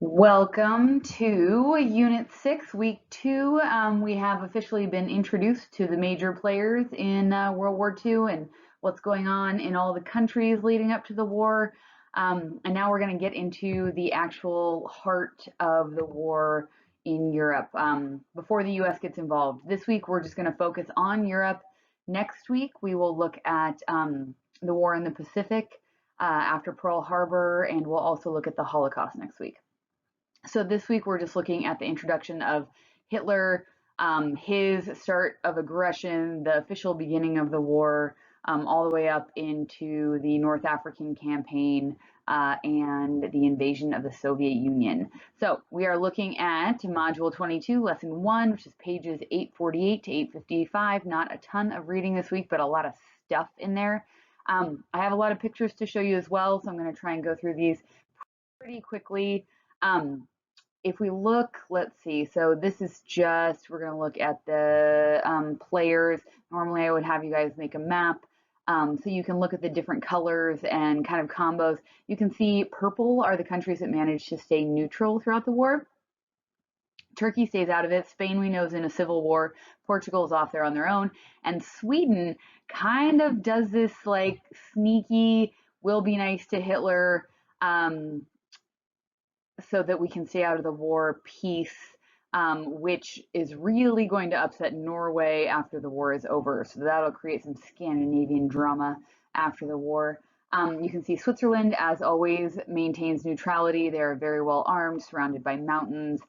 Welcome to Unit 6, Week 2. We have officially been introduced to the major players in World War II and what's going on in all the countries leading up to the war. And now we're going to get into the actual heart of the war in Europe before the US gets involved. This week, we're just going to focus on Europe. Next week, we will look at the war in the Pacific after Pearl Harbor, and we'll also look at the Holocaust next week. So this week we're just looking at the introduction of Hitler, his start of aggression, the official beginning of the war, all the way up into the North African campaign and the invasion of the Soviet Union. So we are looking at Module 22, Lesson 1, which is pages 848 to 855. Not a ton of reading this week, but a lot of stuff in there. I have a lot of pictures to show you as well, so I'm going to try and go through these pretty quickly. If we look, let's see, so this is just, we're going to look at the players. Normally I would have you guys make a map so you can look at the different colors and kind of combos. You can see purple are the countries that managed to stay neutral throughout the war. Turkey stays out of it. Spain, we know, is in a civil war. Portugal is off there on their own. And Sweden kind of does this like sneaky, will be nice to Hitler, so that we can stay out of the war peace, which is really going to upset Norway after the war is over. So that'll create some Scandinavian drama after the war. You can see Switzerland, as always, maintains neutrality. They're very well armed, surrounded by mountains.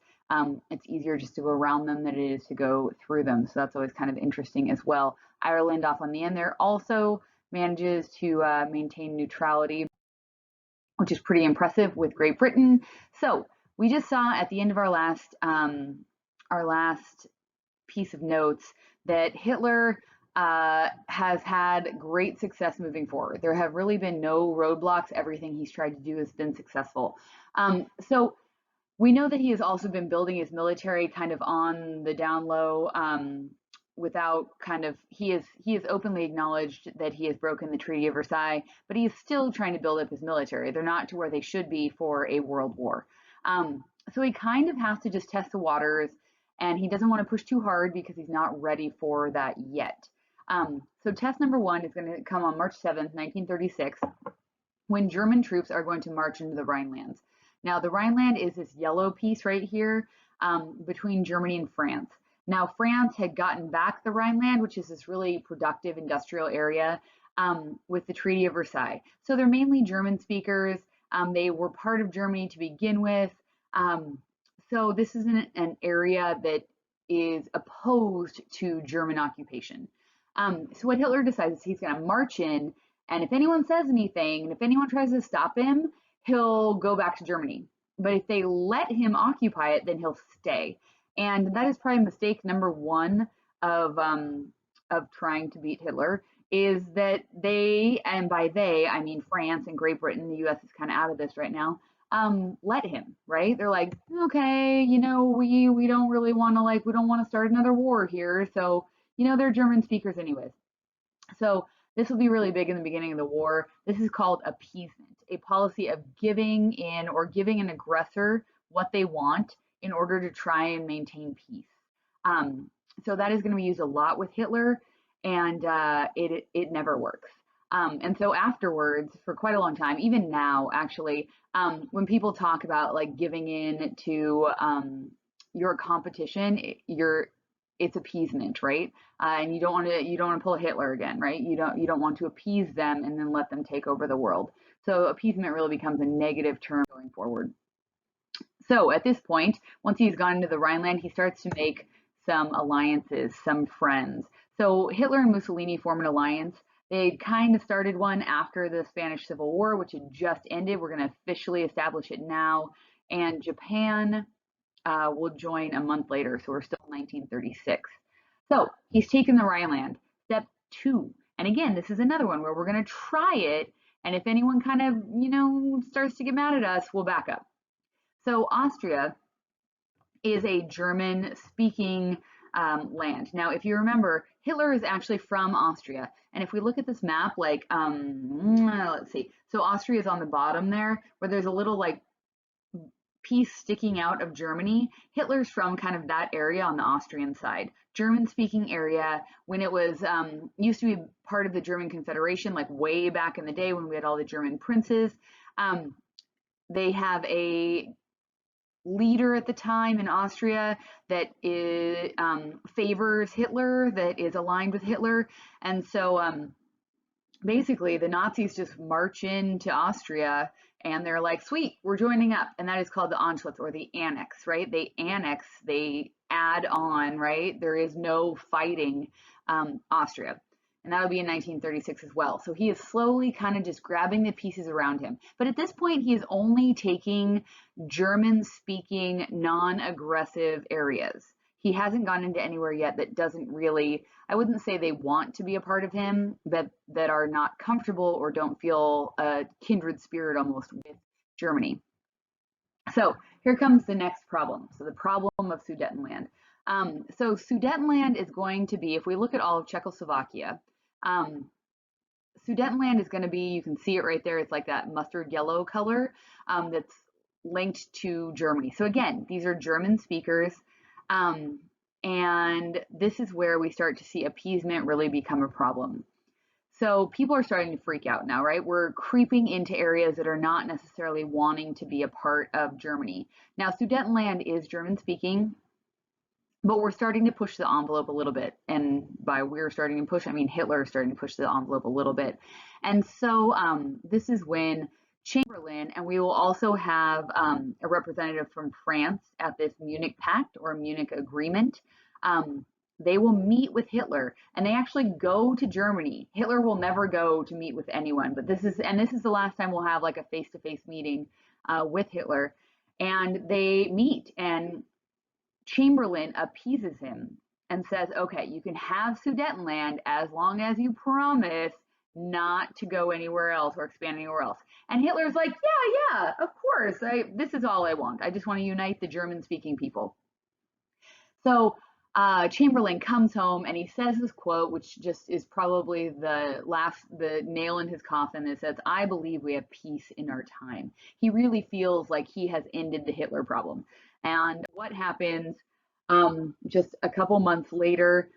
It's easier just to go around them than it is to go through them. So that's always kind of interesting as well. Ireland off on the end there also manages to maintain neutrality, which is pretty impressive with Great Britain. So we just saw at the end of our last piece of notes that Hitler has had great success moving forward. There have really been no roadblocks. Everything he's tried to do has been successful. So we know that he has also been building his military kind of on the down low, without kind of, he has openly acknowledged that he has broken the Treaty of Versailles, but he is still trying to build up his military. They're not to where they should be for a world war. So he kind of has to just test the waters, and he doesn't want to push too hard because he's not ready for that yet. So test number 1 is going to come on March 7th, 1936, when German troops are going to march into the Rhinelands. Now, the Rhineland is this yellow piece right here between Germany and France. Now, France had gotten back the Rhineland, which is this really productive industrial area, with the Treaty of Versailles. So they're mainly German speakers. They were part of Germany to begin with. So this is an area that is opposed to German occupation. So what Hitler decides is he's going to march in, and if anyone says anything, and if anyone tries to stop him, he'll go back to Germany. But if they let him occupy it, then he'll stay. And that is probably mistake number 1 of trying to beat Hitler, is that they, and by they, I mean France and Great Britain, the US is kind of out of this right now, let him, right? They're like, okay, you know, we don't really want to, like, we don't want to start another war here. So, you know, they're German speakers anyways. So this will be really big in the beginning of the war. This is called appeasement, a policy of giving in or giving an aggressor what they want in order to try and maintain peace. So that is going to be used a lot with Hitler, and it never works. And so afterwards, for quite a long time, even now, actually, when people talk about like giving in to your competition, it's appeasement, right? And you don't want to pull a Hitler again, right? You don't want to appease them and then let them take over the world. So appeasement really becomes a negative term going forward. So at this point, once he's gone into the Rhineland, he starts to make some alliances, some friends. So Hitler and Mussolini form an alliance. They kind of started one after the Spanish Civil War, which had just ended. We're going to officially establish it now. And Japan will join a month later, so we're still in 1936. So he's taken the Rhineland. Step 2. And again, this is another one where we're going to try it. And if anyone kind of, you know, starts to get mad at us, we'll back up. So Austria is a German-speaking land. Now, if you remember, Hitler is actually from Austria. And if we look at this map, like, let's see. So Austria is on the bottom there, where there's a little like piece sticking out of Germany, Hitler's from kind of that area on the Austrian side. German-speaking area when it was used to be part of the German Confederation, like way back in the day when we had all the German princes. They have a leader at the time in Austria that is, favors Hitler, that is aligned with Hitler. And so basically the Nazis just march into Austria and they're like, sweet, we're joining up. And that is called the Anschluss or the annex, right? They annex, they add on, right? There is no fighting Austria. And that'll be in 1936 as well. So he is slowly kind of just grabbing the pieces around him. But at this point, he is only taking German-speaking, non-aggressive areas. He hasn't gone into anywhere yet that doesn't really, I wouldn't say they want to be a part of him, but that are not comfortable or don't feel a kindred spirit almost with Germany. So here comes the next problem. So the problem of Sudetenland. So Sudetenland is going to be, if we look at all of Czechoslovakia, Sudetenland is going to be, you can see it right there, it's like that mustard yellow color that's linked to Germany. So again, these are German speakers, and this is where we start to see appeasement really become a problem. So people are starting to freak out now, right? We're creeping into areas that are not necessarily wanting to be a part of Germany. Now, Sudetenland is German speaking, but we're starting to push the envelope a little bit. And by we're starting to push, I mean Hitler is starting to push the envelope a little bit. And so this is when Chamberlain, and we will also have a representative from France at this Munich Pact or Munich Agreement. They will meet with Hitler, and they actually go to Germany. Hitler will never go to meet with anyone, but this is the last time we'll have like a face-to-face meeting with Hitler. And they meet, and Chamberlain appeases him and says, okay, you can have Sudetenland as long as you promise not to go anywhere else or expand anywhere else. And Hitler's like, yeah, of course. This is all I want. I just want to unite the German-speaking people. So Chamberlain comes home and he says this quote, which just is probably the nail in his coffin that says, I believe we have peace in our time. He really feels like he has ended the Hitler problem. And what happens just a couple months later,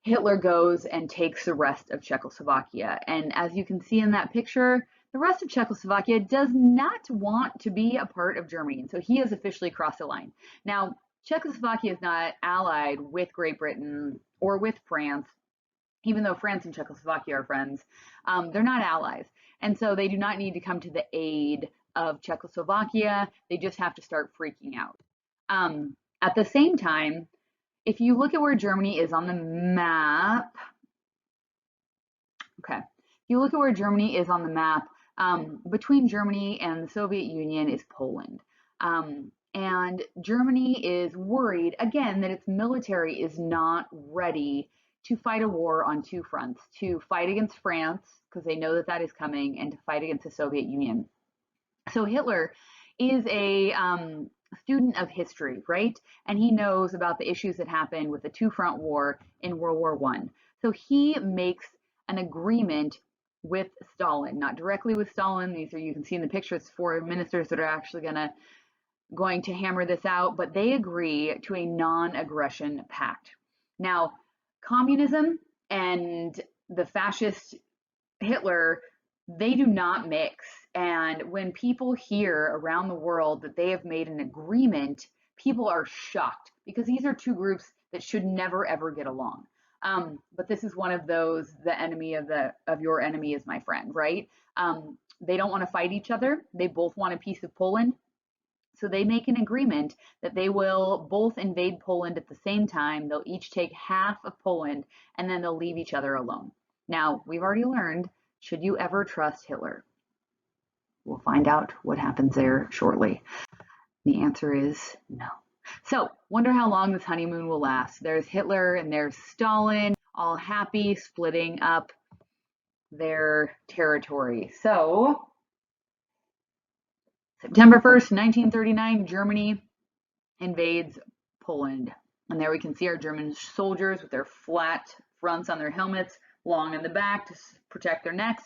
Hitler goes and takes the rest of Czechoslovakia. And as you can see in that picture, the rest of Czechoslovakia does not want to be a part of Germany. And so he has officially crossed the line. Now, Czechoslovakia is not allied with Great Britain or with France, even though France and Czechoslovakia are friends. They're not allies. And so they do not need to come to the aid of Czechoslovakia. They just have to start freaking out. At the same time, if you look at where Germany is on the map, okay, if you look at where Germany is on the map, between Germany and the Soviet Union is Poland. And Germany is worried, again, that its military is not ready to fight a war on two fronts, to fight against France, because they know that that is coming, and to fight against the Soviet Union. So Hitler is a student of history, right? And he knows about the issues that happened with the two-front war in World War I. So he makes an agreement with Stalin, not directly with Stalin. These are, you can see in the pictures, 4 ministers that are actually going to hammer this out, but they agree to a non-aggression pact. Now, communism and the fascist Hitler, they do not mix. And when people hear around the world that they have made an agreement, people are shocked because these are two groups that should never ever get along. But this is one of those, the enemy of your enemy is my friend, right? They don't want to fight each other. They both want a piece of Poland. So they make an agreement that they will both invade Poland at the same time. They'll each take half of Poland and then they'll leave each other alone. Now, we've already learned, should you ever trust Hitler? We'll find out what happens there shortly. The answer is no. So, wonder how long this honeymoon will last. There's Hitler and there's Stalin, all happy, splitting up their territory. So, September 1st, 1939, Germany invades Poland. And there we can see our German soldiers with their flat fronts on their helmets, long in the back to protect their necks,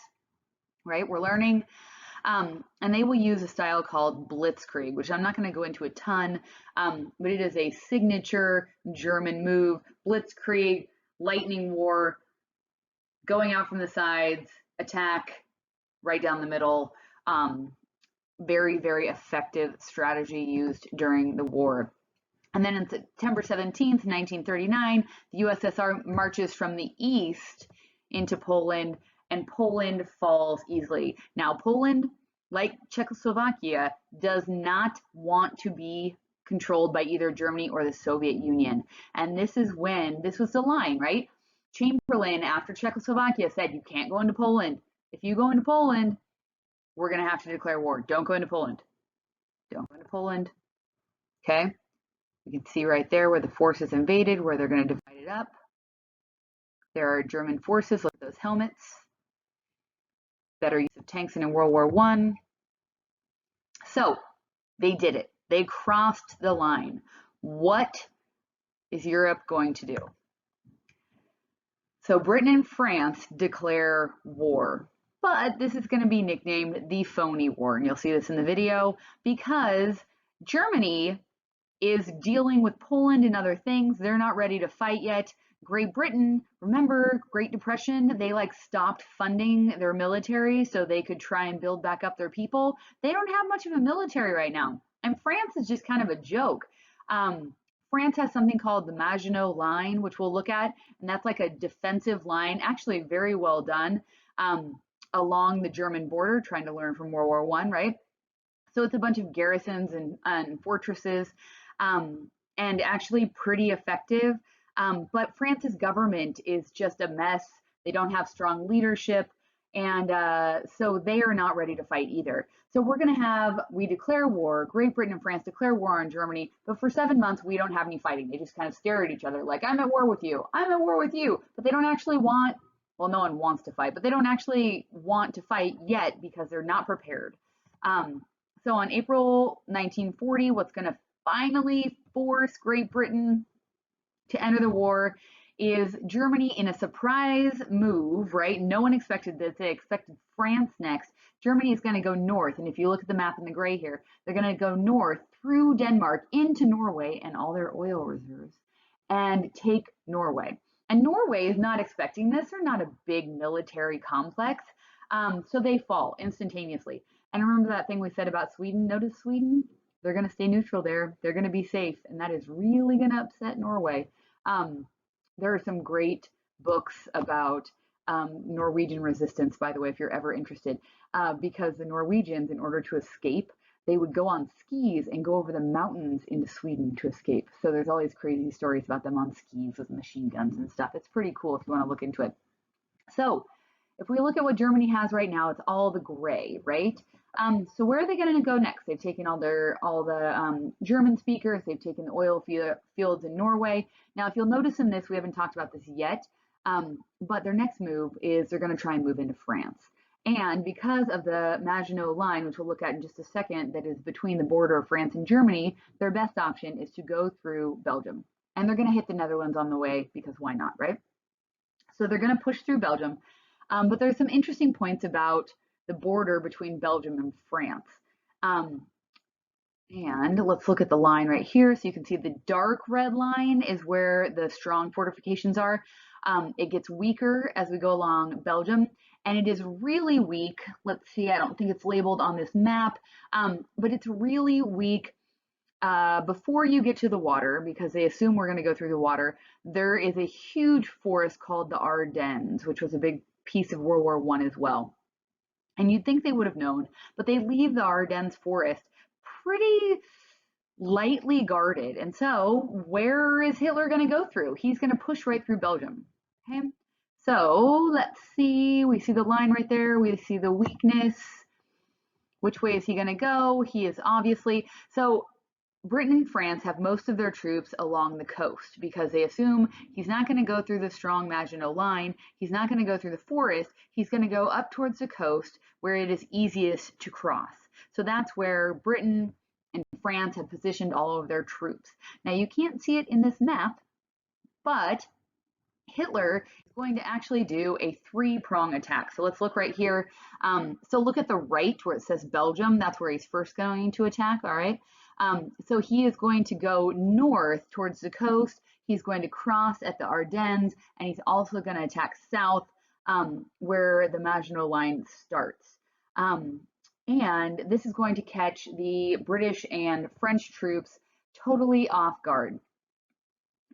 right? We're learning. And they will use a style called Blitzkrieg, which I'm not going to go into a ton, but it is a signature German move. Blitzkrieg, lightning war, going out from the sides, attack right down the middle. Very, very effective strategy used during the war. And then on September 17th, 1939, the USSR marches from the east into Poland, and Poland falls easily. Now, Poland, like Czechoslovakia, does not want to be controlled by either Germany or the Soviet Union. And this is when, this was the line, right? Chamberlain, after Czechoslovakia, said, you can't go into Poland. If you go into Poland, we're going to have to declare war. Don't go into Poland. Don't go into Poland. Okay? You can see right there where the forces invaded, where they're going to divide it up. There are German forces, look at those helmets. Better use of tanks than in World War I. So they did it. They crossed the line. What is Europe going to do? So Britain and France declare war. But this is going to be nicknamed the phony war. And you'll see this in the video because Germany is dealing with Poland and other things. They're not ready to fight yet. Great Britain, remember Great Depression, they like stopped funding their military so they could try and build back up their people. They don't have much of a military right now. And France is just kind of a joke. France has something called the Maginot Line, which we'll look at, and that's like a defensive line, actually very well done, along the German border, trying to learn from World War I, right? So it's a bunch of garrisons and fortresses, and actually pretty effective. But France's government is just a mess. They don't have strong leadership, and so they are not ready to fight either. So we're going to have, we declare war, Great Britain and France declare war on Germany, but for 7 months we don't have any fighting. They just kind of stare at each other like, I'm at war with you, I'm at war with you, but they don't actually want, well, no one wants to fight, but they don't actually want to fight yet because they're not prepared. So on April 1940, what's going to finally force Great Britain to enter the war is Germany in a surprise move, right? No one expected this. They expected France next. Germany is going to go north. And if you look at the map in the gray here, they're going to go north through Denmark into Norway and all their oil reserves and take Norway. And Norway is not expecting this. They're not a big military complex. So they fall instantaneously. And remember that thing we said about Sweden? Notice Sweden? They're going to stay neutral there. They're going to be safe. And that is really going to upset Norway. There are some great books about Norwegian resistance, by the way, if you're ever interested, because the Norwegians, in order to escape, they would go on skis and go over the mountains into Sweden to escape. So there's all these crazy stories about them on skis with machine guns and stuff. It's pretty cool if you want to look into it. So if we look at what Germany has right now, it's all the gray, right? So where are they going to go next? They've taken all the German speakers. They've taken the oil fields in Norway. Now, if you'll notice in this, we haven't talked about this yet, but their next move is they're going to try and move into France. And because of the Maginot Line, which we'll look at in just a second, that is between the border of France and Germany, their best option is to go through Belgium. And they're going to hit the Netherlands on the way because why not, right? So they're going to push through Belgium. But there's some interesting points about the border between Belgium and France. And let's look at the line right here. So you can see the dark red line is where the strong fortifications are. It gets weaker as we go along Belgium, and it is really weak. Let's see, I don't think it's labeled on this map, but it's really weak before you get to the water, because they assume we're going to go through the water. There is a huge forest called the Ardennes, which was a big piece of World War I as well. And you'd think they would have known, but they leave the Ardennes forest pretty lightly guarded. And so where is Hitler going to go through? He's going to push right through Belgium. Okay. So let's see. We see the line right there. We see the weakness. Which way is he going to go? He is obviously, so Britain and France have most of their troops along the coast because they assume he's not going to go through the strong Maginot Line. He's not going to go through the forest. He's going to go up towards the coast where it is easiest to cross. So that's where Britain and France have positioned all of their troops. Now you can't see it in this map, but Hitler is going to actually do a three-prong attack. So let's look right here. So look at the right where it says Belgium. That's where he's first going to attack, all right? So he is going to go north towards the coast. He's going to cross at the Ardennes, and he's also going to attack south where the Maginot Line starts. And this is going to catch the British and French troops totally off guard.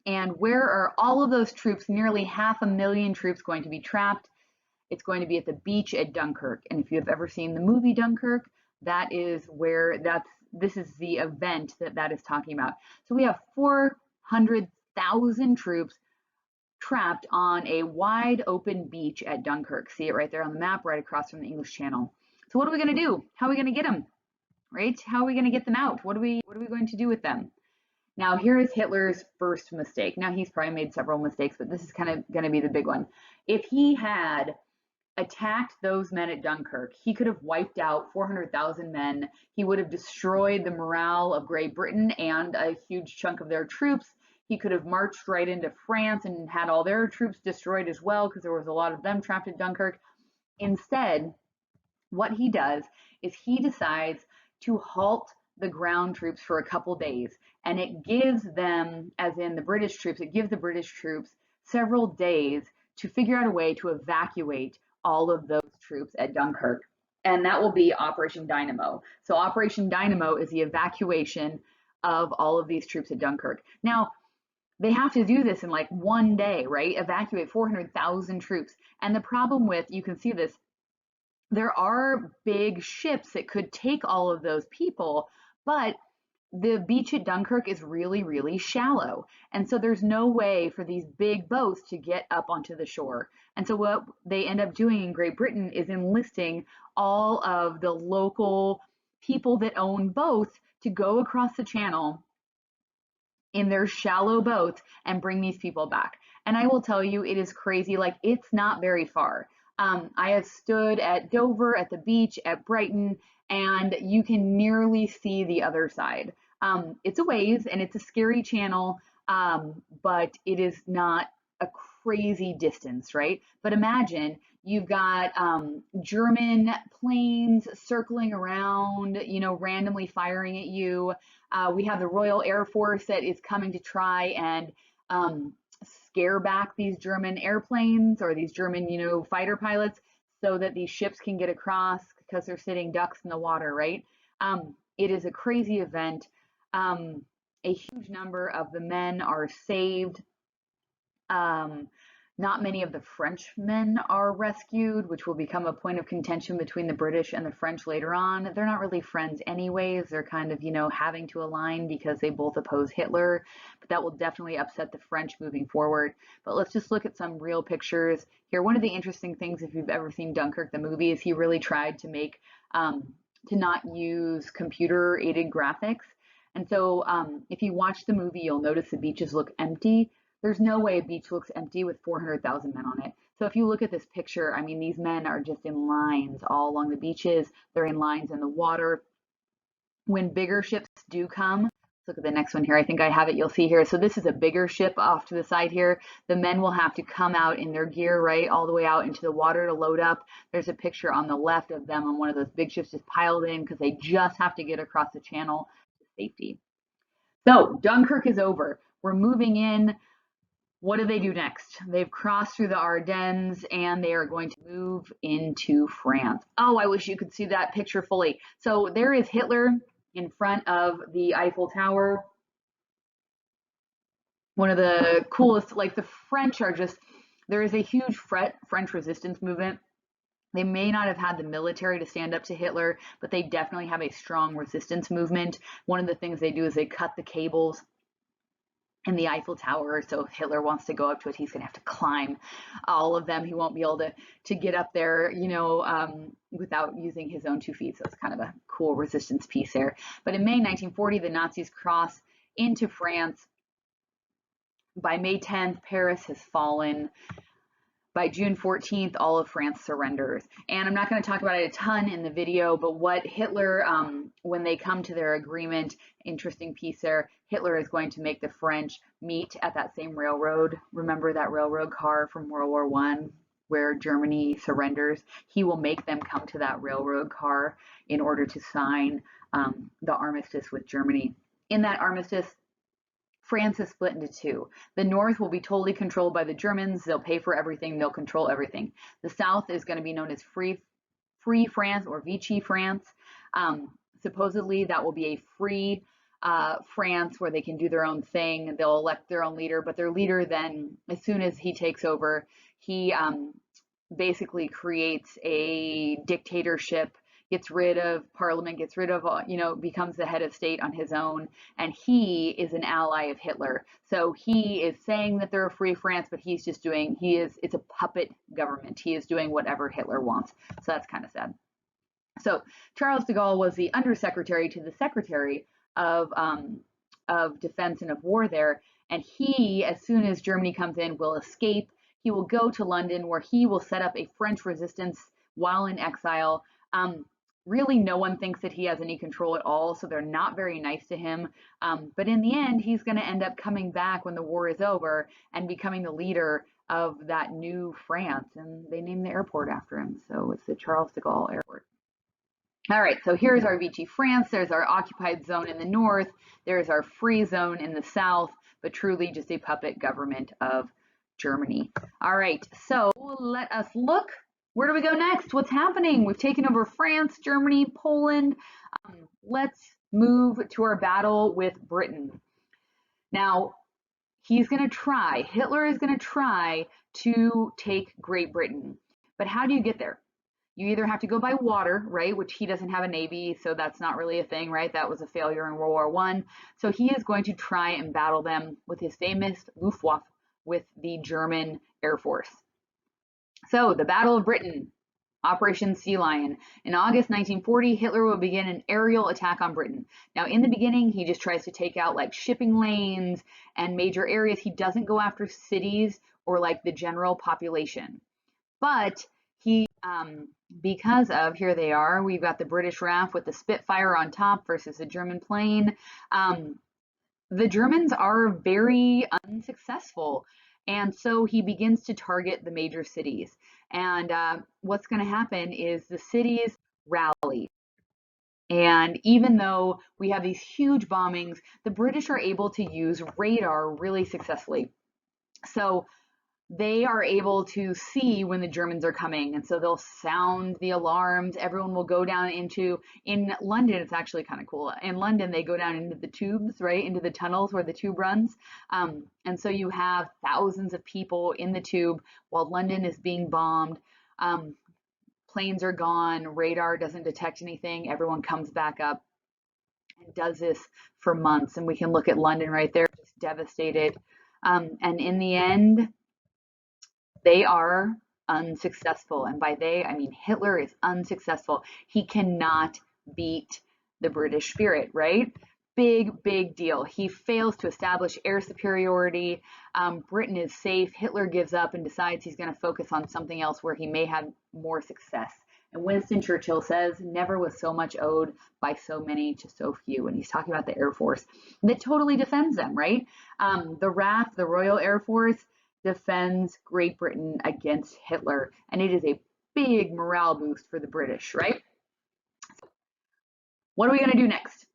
And where are all of those troops, nearly 500,000 troops, going to be trapped? It's going to be at the beach at Dunkirk. And if you have ever seen the movie Dunkirk, that is where this is the event that is talking about. So we have 400,000 troops trapped on a wide open beach at Dunkirk. See it right there on the map, right across from the English Channel. So what are we going to do? How are we going to get them? Right? How are we going to get them out? What are we going to do with them? Now, here is Hitler's first mistake. Now, he's probably made several mistakes, but this is kind of going to be the big one. If he had attacked those men at Dunkirk, he could have wiped out 400,000 men. He would have destroyed the morale of Great Britain and a huge chunk of their troops. He could have marched right into France and had all their troops destroyed as well, because there was a lot of them trapped at Dunkirk. Instead, what he does is he decides to halt the ground troops for a couple days, and it gives them, as in the British troops, it gives the British troops several days to figure out a way to evacuate all of those troops at Dunkirk. And that will be Operation Dynamo. So Operation Dynamo is the evacuation of all of these troops at Dunkirk. Now, they have to do this in like one day, right? Evacuate 400,000 troops. And the problem with, you can see this, there are big ships that could take all of those people, but the beach at Dunkirk is really, really shallow. And so there's no way for these big boats to get up onto the shore. And so what they end up doing in Great Britain is enlisting all of the local people that own boats to go across the channel in their shallow boats and bring these people back. And I will tell you, it is crazy. Like, it's not very far. I have stood at Dover, at the beach, at Brighton, and you can nearly see the other side. It's a ways and it's a scary channel, but it is not a crazy distance, right? But imagine you've got German planes circling around, randomly firing at you. We have the Royal Air Force that is coming to try and scare back these German airplanes or these German, fighter pilots so that these ships can get across because they're sitting ducks in the water, right? It is a crazy event. A huge number of the men are saved. Not many of the Frenchmen are rescued, which will become a point of contention between the British and the French later on. They're not really friends anyways. They're kind of, having to align because they both oppose Hitler, but that will definitely upset the French moving forward. But let's just look at some real pictures here. One of the interesting things, if you've ever seen Dunkirk, the movie, is he really tried to make, to not use computer aided graphics. And so if you watch the movie, you'll notice the beaches look empty. There's no way a beach looks empty with 400,000 men on it. So if you look at this picture, I mean, these men are just in lines all along the beaches. They're in lines in the water. When bigger ships do come, let's look at the next one here. I think I have it. You'll see here. So this is a bigger ship off to the side here. The men will have to come out in their gear, right, all the way out into the water to load up. There's a picture on the left of them on one of those big ships just piled in because they just have to get across the channel to safety. So Dunkirk is over. We're moving in. What do they do next? They've crossed through the Ardennes and they are going to move into France. Oh, I wish you could see that picture fully. So there is Hitler in front of the Eiffel Tower. One of the coolest, like the French are just, there is a huge French resistance movement. They may not have had the military to stand up to Hitler, but they definitely have a strong resistance movement. One of the things they do is they cut the cables in the Eiffel Tower. So if Hitler wants to go up to it, he's going to have to climb all of them. He won't be able to get up there, without using his own 2 feet. So it's kind of a cool resistance piece there. But in May 1940, the Nazis cross into France. By May 10th, Paris has fallen. By June 14th, all of France surrenders. And I'm not going to talk about it a ton in the video, but what Hitler, when they come to their agreement, interesting piece there, Hitler is going to make the French meet at that same railroad. Remember that railroad car from World War I where Germany surrenders? He will make them come to that railroad car in order to sign the armistice with Germany. In that armistice, France is split into two. The North will be totally controlled by the Germans. They'll pay for everything. They'll control everything. The South is going to be known as Free France or Vichy France. Supposedly, that will be a free France where they can do their own thing. They'll elect their own leader, but their leader then, as soon as he takes over, he basically creates a dictatorship, gets rid of parliament, gets rid of, becomes the head of state on his own. And he is an ally of Hitler. So he is saying that they're a free France, but he's just doing, it's a puppet government. He is doing whatever Hitler wants. So that's kind of sad. So Charles de Gaulle was the undersecretary to the secretary of defense and of war there. And he, as soon as Germany comes in, will escape. He will go to London where he will set up a French resistance while in exile. Really, no one thinks that he has any control at all, so they're not very nice to him. But in the end, he's going to end up coming back when the war is over and becoming the leader of that new France. And they named the airport after him, so it's the Charles de Gaulle Airport. All right, so here's our Vichy France. There's our occupied zone in the north. There's our free zone in the south, but truly just a puppet government of Germany. All right, so let us look. Where do we go next? What's happening? We've taken over France, Germany, Poland. Let's move to our battle with Britain. Now, Hitler is going to try to take Great Britain. But how do you get there? You either have to go by water, right, which he doesn't have a navy, so that's not really a thing, right? That was a failure in World War I. So he is going to try and battle them with his famous Luftwaffe, with the German Air Force. So the Battle of Britain, Operation Sea Lion. In August 1940, Hitler will begin an aerial attack on Britain. Now, in the beginning, he just tries to take out like shipping lanes and major areas. He doesn't go after cities or like the general population. But he, because of, here they are, we've got the British RAF with the Spitfire on top versus the German plane. The Germans are very unsuccessful. And so he begins to target the major cities. And what's going to happen is the cities rally. And even though we have these huge bombings, the British are able to use radar really successfully. So they are able to see when the Germans are coming. And so they'll sound the alarms. Everyone will go down in London, it's actually kind of cool. In London, they go down into the tubes, right? Into the tunnels where the tube runs. And so you have thousands of people in the tube while London is being bombed. Planes are gone. Radar doesn't detect anything. Everyone comes back up and does this for months. And we can look at London right there, just devastated. And in the end, they are unsuccessful. And by they, I mean Hitler is unsuccessful. He cannot beat the British spirit, right? Big, big deal. He fails to establish air superiority. Britain is safe. Hitler gives up and decides he's going to focus on something else where he may have more success. And Winston Churchill says, never was so much owed by so many to so few. And he's talking about the Air Force that totally defends them, right? The RAF, the Royal Air Force, defends Great Britain against Hitler, and it is a big morale boost for the British, right? What are we going to do next?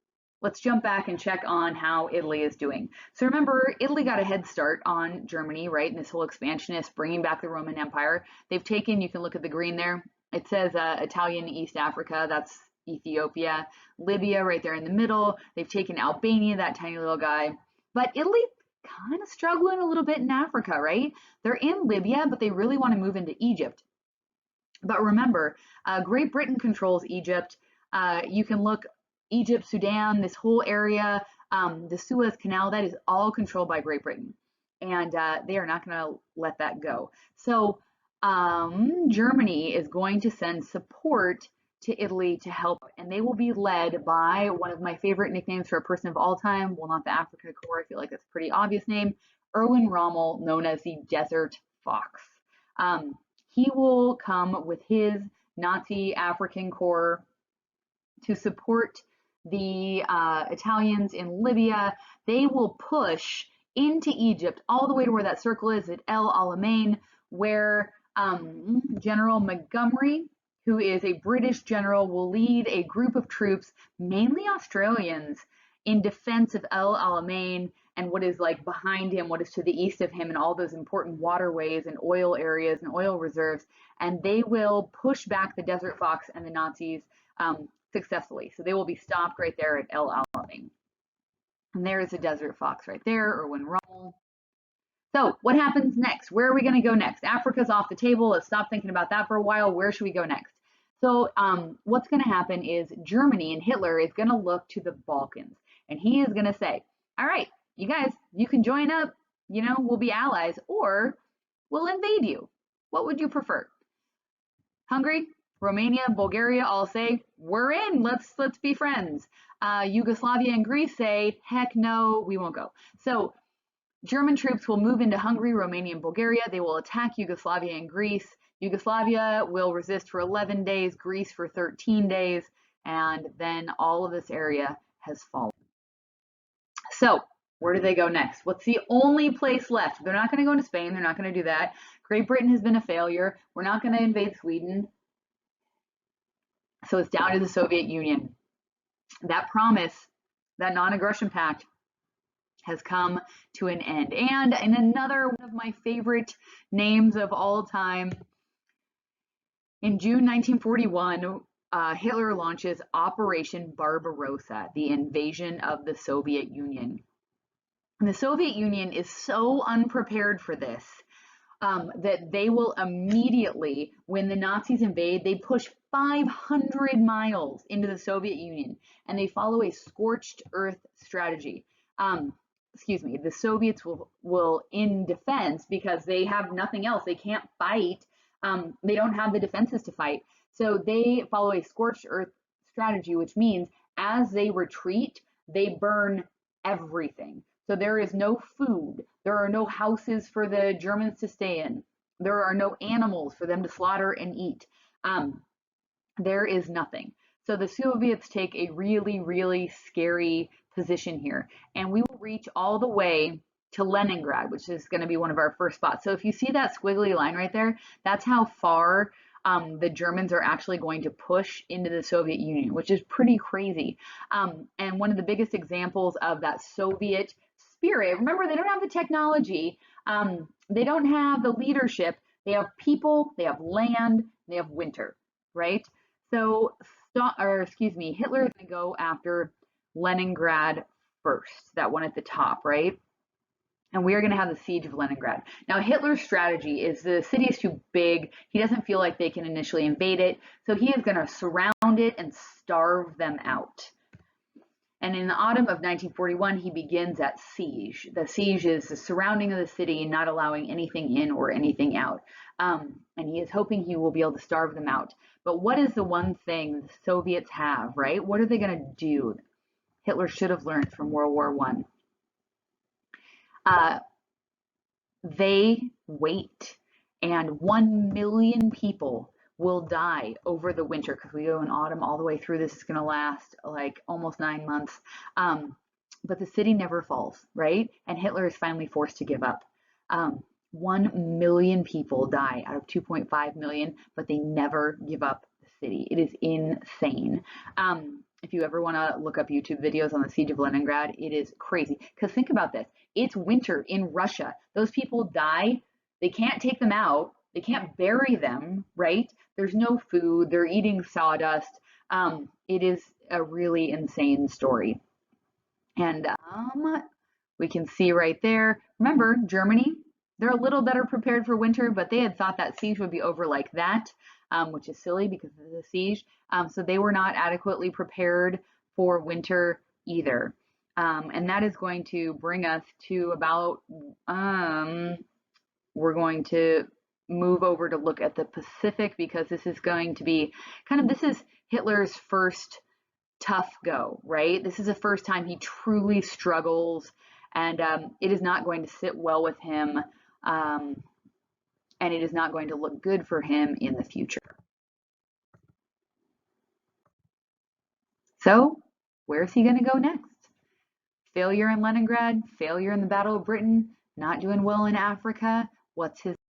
Let's jump back and check on how Italy is doing. So remember, Italy got a head start on Germany, right? And this whole expansionist, bringing back the Roman Empire. They've taken, you can look at the green there, it says Italian East Africa, that's Ethiopia, Libya right there in the middle. They've taken Albania, that tiny little guy. But Italy, kind of struggling a little bit in Africa, right? They're in Libya, but they really want to move into Egypt. But remember, Great Britain controls Egypt. You can look Egypt, Sudan, this whole area, the Suez Canal, that is all controlled by Great Britain. And they are not going to let that go. So Germany is going to send support to Italy to help, and they will be led by one of my favorite nicknames for a person of all time. Well, not the Africa Corps, I feel like that's a pretty obvious name. Erwin Rommel, known as the Desert Fox. He will come with his Nazi African Corps to support the Italians in Libya. They will push into Egypt all the way to where that circle is at El Alamein, where General Montgomery, who is a British general, will lead a group of troops, mainly Australians, in defense of El Alamein and what is like behind him, what is to the east of him, and all those important waterways and oil areas and oil reserves. And they will push back the Desert Fox and the Nazis successfully. So they will be stopped right there at El Alamein. And there's the Desert Fox right there, Erwin Rommel. So what happens next? Where are we going to go next? Africa's off the table. Let's stop thinking about that for a while. Where should we go next? So what's going to happen is Germany and Hitler is going to look to the Balkans. And he is going to say, all right, you guys, you can join up. You know, we'll be allies, or we'll invade you. What would you prefer? Hungary, Romania, Bulgaria all say, we're in, let's be friends. Yugoslavia and Greece say, heck no, we won't go. So German troops will move into Hungary, Romania, and Bulgaria. They will attack Yugoslavia and Greece. Yugoslavia will resist for 11 days, Greece for 13 days, and then all of this area has fallen. So where do they go next? What's the only place left? They're not going to go into Spain. They're not going to do that. Great Britain has been a failure. We're not going to invade Sweden. So it's down to the Soviet Union. That promise, that non-aggression pact, has come to an end. And in another one of my favorite names of all time, in June 1941, Hitler launches Operation Barbarossa, the invasion of the Soviet Union. And the Soviet Union is so unprepared for this that they will immediately, when the Nazis invade, they push 500 miles into the Soviet Union, and they follow a scorched earth strategy. The Soviets will in defense, because they have nothing else. They can't fight. They don't have the defenses to fight. So they follow a scorched earth strategy, which means as they retreat, they burn everything. So there is no food. There are no houses for the Germans to stay in. There are no animals for them to slaughter and eat. There is nothing. So the Soviets take a really, really scary position here. And we will reach all the way to Leningrad, which is going to be one of our first spots. So if you see that squiggly line right there, that's how far the Germans are actually going to push into the Soviet Union, which is pretty crazy. And one of the biggest examples of that Soviet spirit, remember, they don't have the technology, they don't have the leadership, they have people, they have land, they have winter, right? So, Hitler is going to go after Leningrad first, that one at the top, right? And we are going to have the siege of Leningrad. Now, Hitler's strategy is the city is too big. He doesn't feel like they can initially invade it. So he is going to surround it and starve them out. And in the autumn of 1941, he begins that siege. The siege is the surrounding of the city and not allowing anything in or anything out. And he is hoping he will be able to starve them out. But what is the one thing the Soviets have, right? What are they going to do? Hitler should have learned from World War I. They wait, and 1 million people will die over the winter, because we go in autumn all the way through. This is going to last like almost 9 months. But the city never falls, right? And Hitler is finally forced to give up. 1 million people die out of 2.5 million, but they never give up the city. It is insane. If you ever want to look up YouTube videos on the siege of Leningrad, it is crazy. Because think about this. It's winter in Russia. Those people die. They can't take them out. They can't bury them, right? There's no food. They're eating sawdust. It is a really insane story. And we can see right there. Remember, Germany, they're a little better prepared for winter, but they had thought that siege would be over like that, which is silly because of the siege. So they were not adequately prepared for winter either. And that is going to bring us to about, we're going to move over to look at the Pacific, because this is going to be this is Hitler's first tough go, right? This is the first time he truly struggles, and it is not going to sit well with him and it is not going to look good for him in the future. So, where's he going to go next? Failure in Leningrad, failure in the Battle of Britain, not doing well in Africa. What's his